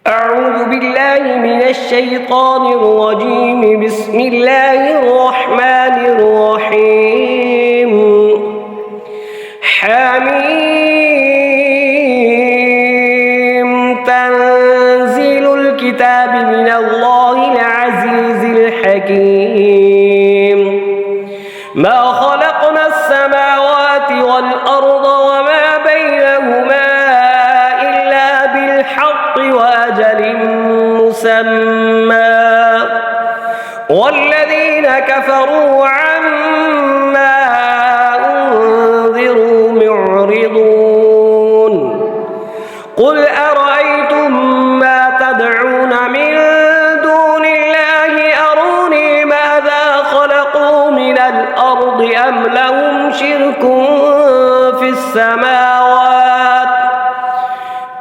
أعوذ بالله من الشيطان الرجيم. بسم الله الرحمن الرحيم. حميم. تنزيل الكتاب من الله العزيز الحكيم. ما خلقنا السماوات والأرض وما بينهما إلا بالحق وأجل مسمى، والذين كفروا عما أنذروا معرضون. قل أرأيتم ما تدعون من دون الله أروني ماذا خلقوا من الأرض أم لهم شرك في السماوات،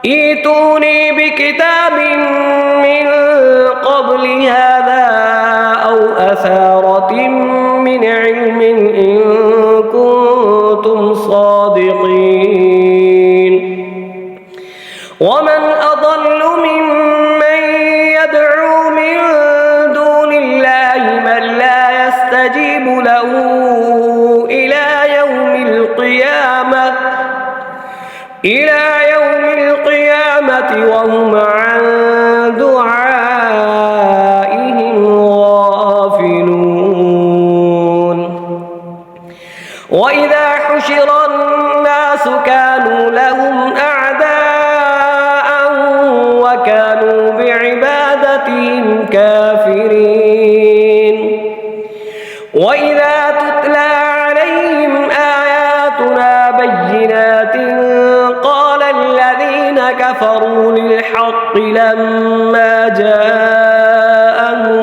ائتوني بكتاب من قبل هذا أو أثارة من علم إن كنتم صادقين. ومن أضل ممن يدعو من دون الله من لا يستجيب له إلى يوم القيامة وهم عن دعائهم غافلون. وإذا حشر الناس كانوا لهم أعداء وكانوا بعبادتهم كافرين. وإذا تتلى عليهم آياتنا بينات قال الذين كفروا للحق لما جاءهم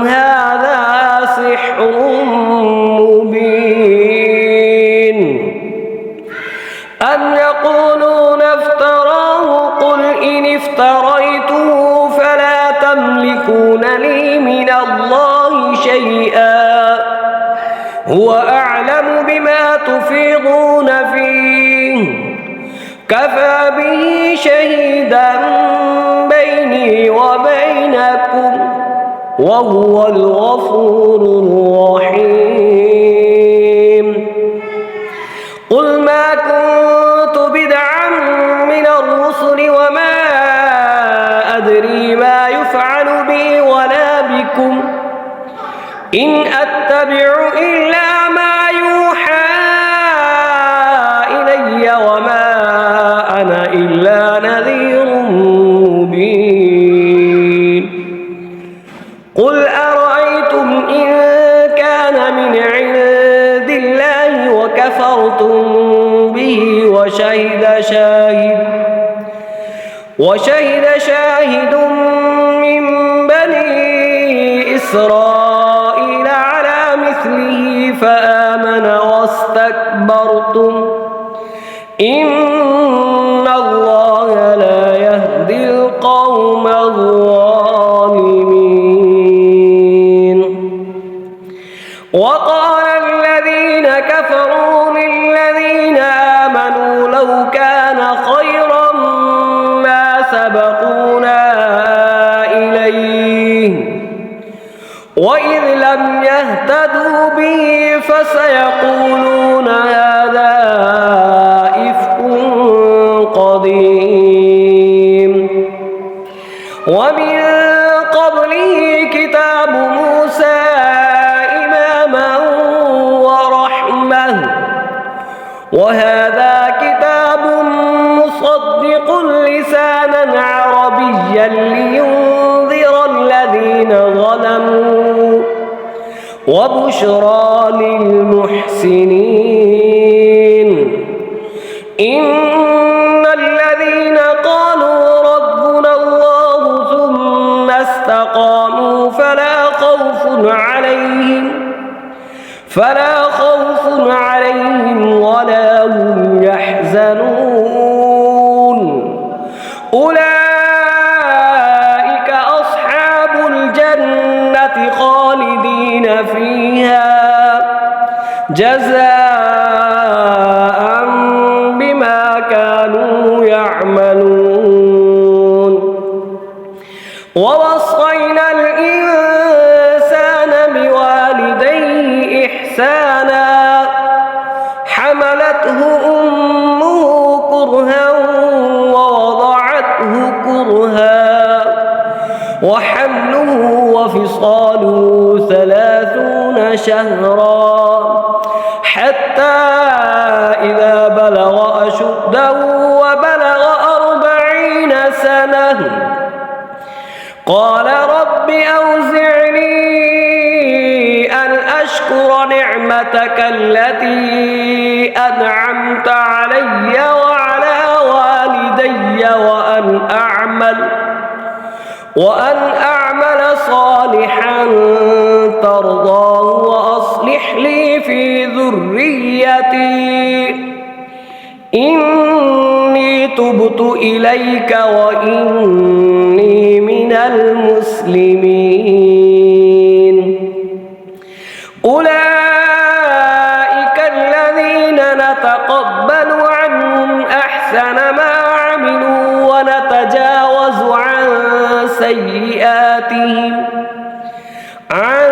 هذا سحر مبين. أم يقولون افتراه قل إن افتريته فلا تملكون لي من الله شيئا هو أعلم بما تفيضون فيه كفى به شهيدا بيني وبينكم وهو الغفور الرحيم. قل ما كنت بدعا من الرسل وما أدري ما يفعل بي ولا بكم إن أتبع إلا ما يوحى إلي وما أنا إلا نذير مبين. قل أرأيتم إن كان من عند الله وكفرتم به وشهد شاهد من بني إسرائيل على مثله فآمن واستكبرتم إن الله لا يهدي القوم الظالمين. وقال الذين كفروا للذين آمنوا لو كان خيرا ما سبقونا إليه وإذ لم يهتدوا به فسيقولون هذا إفك قديم. ومن قبله كتاب موسى إماما ورحمة وهذا كتاب مصدق لسانا عربيا لينذر الذين ظلموا وبشرى للمحسنين. إن الذين قالوا ربنا الله ثم استقاموا فلا خوف عليهم ولا هم يحزنون. أولئك أصحاب الجنة خالدين فيها جزاء يعملون ووصينا الإنسان بوالديه إحسانا حملته أمه كرها ووضعته كرها وحمله وفصاله 30 شهرا حتى إذا بلغ أشده وبلغ 40 سنة قال رب أوزعني أن أشكر نعمتك التي أنعمت علي وعلى والدي وأن أعمل صالحا ترضاه وأصلح لي في ذريتي إني تبت إليك وإني من المسلمين أولئك الذين نتقبل عنهم أحسن ما عملوا ونتجاوز عن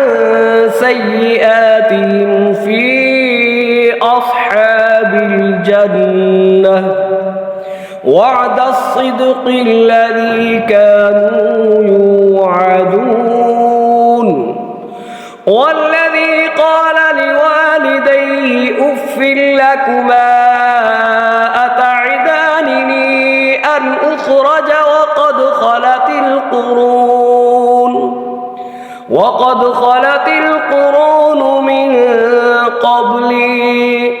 سيئاتهم في أصحاب الجنة وعد الصدق الذي كانوا يوعدون والذي قال لوالديه أف لكما أتعدانني أن أخرج وقد خلت القرون من قبلي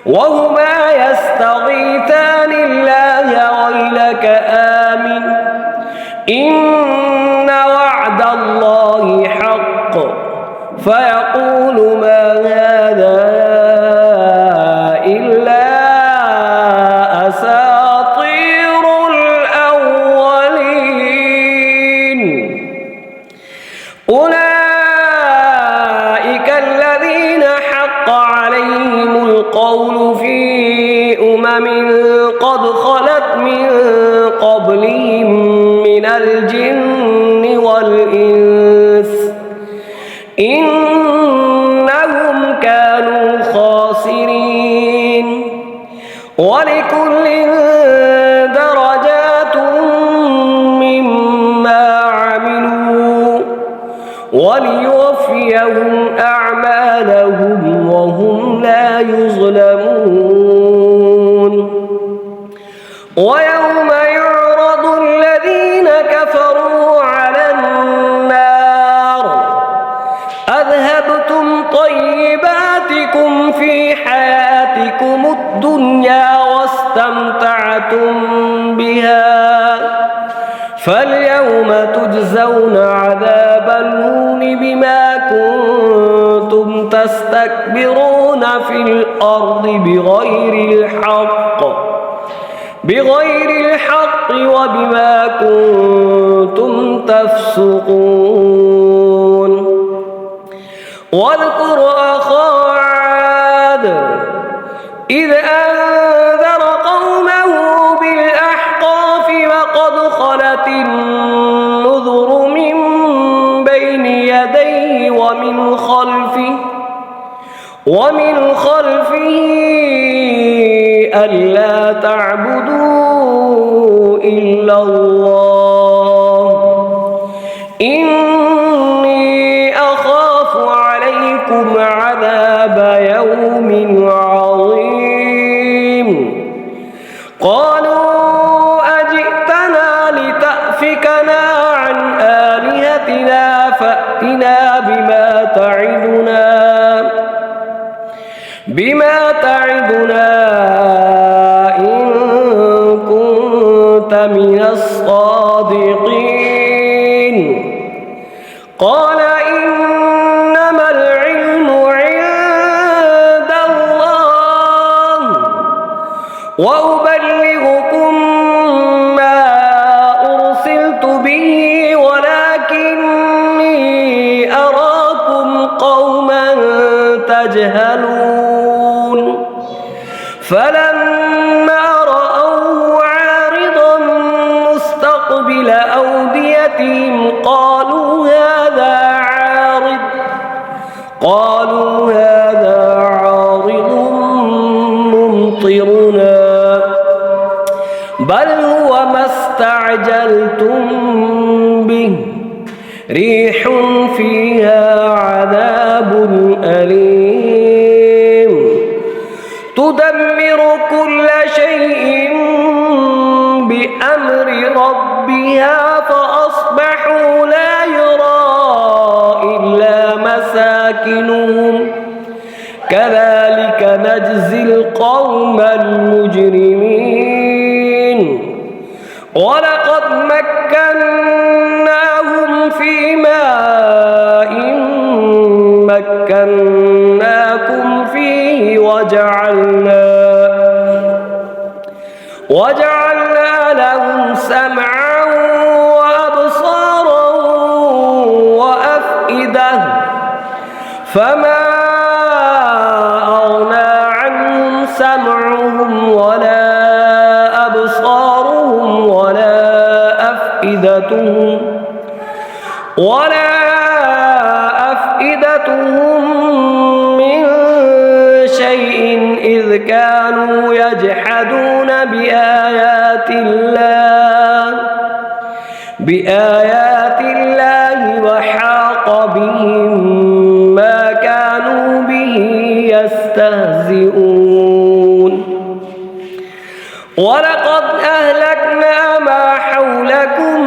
وهما يستغيثان الله ويلك آمن إن وعد الله حق فيقول ما هذا إلا أساطير الأولين أولئك الذين حق عليهم القول في قد خلت من قبلهم من الجن والإنس إنهم كانوا خاسرين ولكل درجات مما عملوا وليوفيهم أعمالهم وهم لا يظلمون ويوم يعرض الذين كفروا على النار أذهبتم طيباتكم في حياتكم الدنيا واستمتعتم بها فاليوم تجزون عذاب الهون بما كنتم تستكبرون في الأرض بغير الحق وبما كنتم تفسقون واذكر أخا عاد إذ أنذر قومه بالأحقاف وقد خلت النذر من بين يديه ومن خلفه ألا تعبدوا إلا الله إني أخاف عليكم عذاب يوم عظيم قالوا أجئتنا لتأفكنا عن آلهتنا فأتنا بما تعدنا إن كنت من الصادقين قال إنما العلم عند الله وأبلغكم ما أرسلت به ولكني أراكم قوما تجهلون فلما رأوه يمطرنا بل هو ما استعجلتم به ريح فيها عذاب أليم تدمر كل شيء بأمر ربها فأصبحوا لا يرى إلا مساكنهم كذلك نجزي القوم المجرمين ولقد مكناهم في ماء مكناكم فيه وجعلنا لهم سمعا وأبصارا وأفئدة فما أغنى عنهم سمعهم ولا أبصارهم ولا أفئدتهم من شيء إذ كانوا يجحدون بآيات الله وحاق بهم ما كانوا به يستهزئون ولقد أهلكنا ما حولكم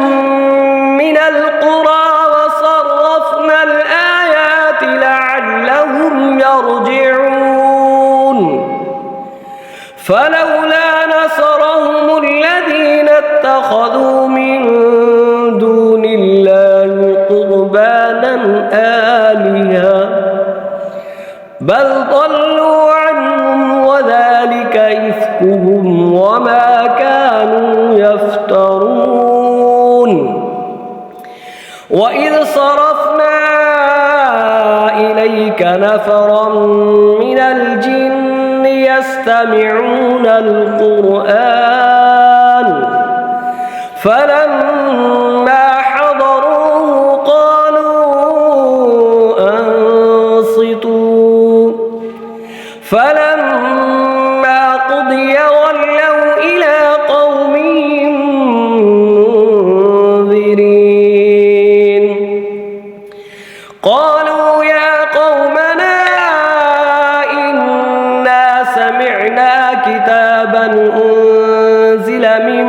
من القرى وصرفنا الآيات لعلهم يرجعون فلولا نصرهم الذين اتخذوا من دون الله قربانا آلهة بل ضلوا عنهم وذلك إفكهم وما كانوا يفترون وإذ صرفنا إليك نفرا من الجن يستمعون القرآن فلما حضروه قالوا أنصتوا فلما قضي ولوا إلى قومهم منذرين قالوا يا قومنا إنا سمعنا كتابا أنزل من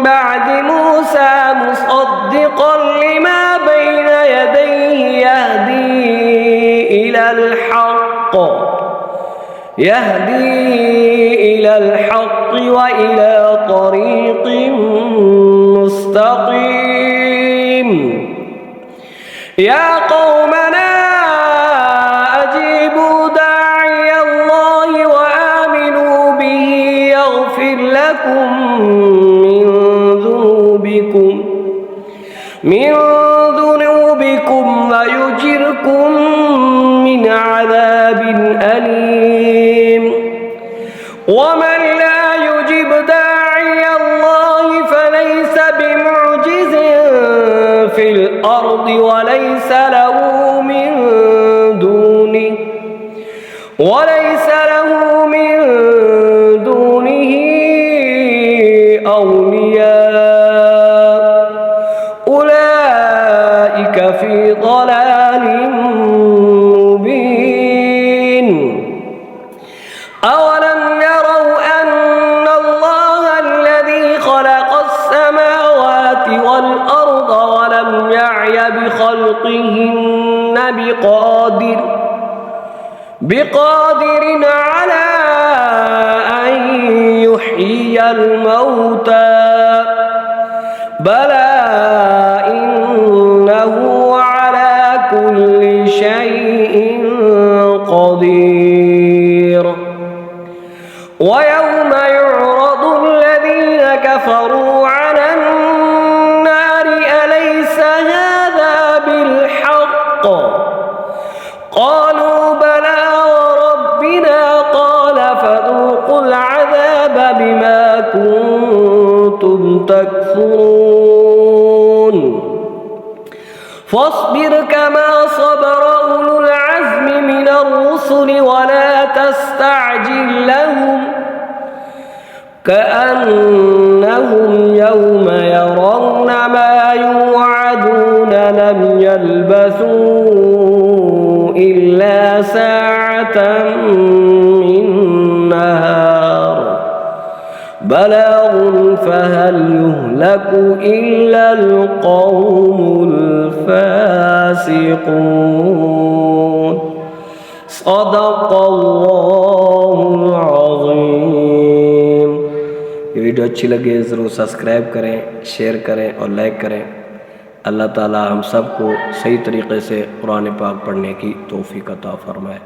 بعد موسى مصدقا لما بين يديه يهدي إلى الحق وإلى طريق مستقيم يا قومنا أجيبوا داعي الله وآمنوا به يغفر لكم من ذنوبكم ويجركم من عذاب أليم ومن لا يجب داعي الله فليس بمعجز في الأرض وليس له من دونه أولياء أولئك في ضلال مبين أولم يروا أن الله الذي خلق السماوات والأرض ولم يعي بخلقهن بقادر على أن يحيي الموتى بلى إنه على كل شيء قدير ويوم يعرض الذين كفروا على النار أليس هذا بالحق قالوا بلى وربنا قال فذوقوا العذاب بما كنتم تكفرون فاصبر كما صبر أولو العزم الرسل ولا تستعجل لهم كأنهم يوم يرون ما يوعدون لم يلبثوا إلا ساعة من نهار بلاغ فهل يهلك إلا القوم الفاسقون صدق الله العظيم। ये वीडियो अच्छी लगे ज़रूर सब्सक्राइब करें, शेयर करें और लाइक करें। अल्लाह ताला हम सबको सही तरीक़े से कुरान पाक पढ़ने की तौफ़ीक़ अता फ़रमाए।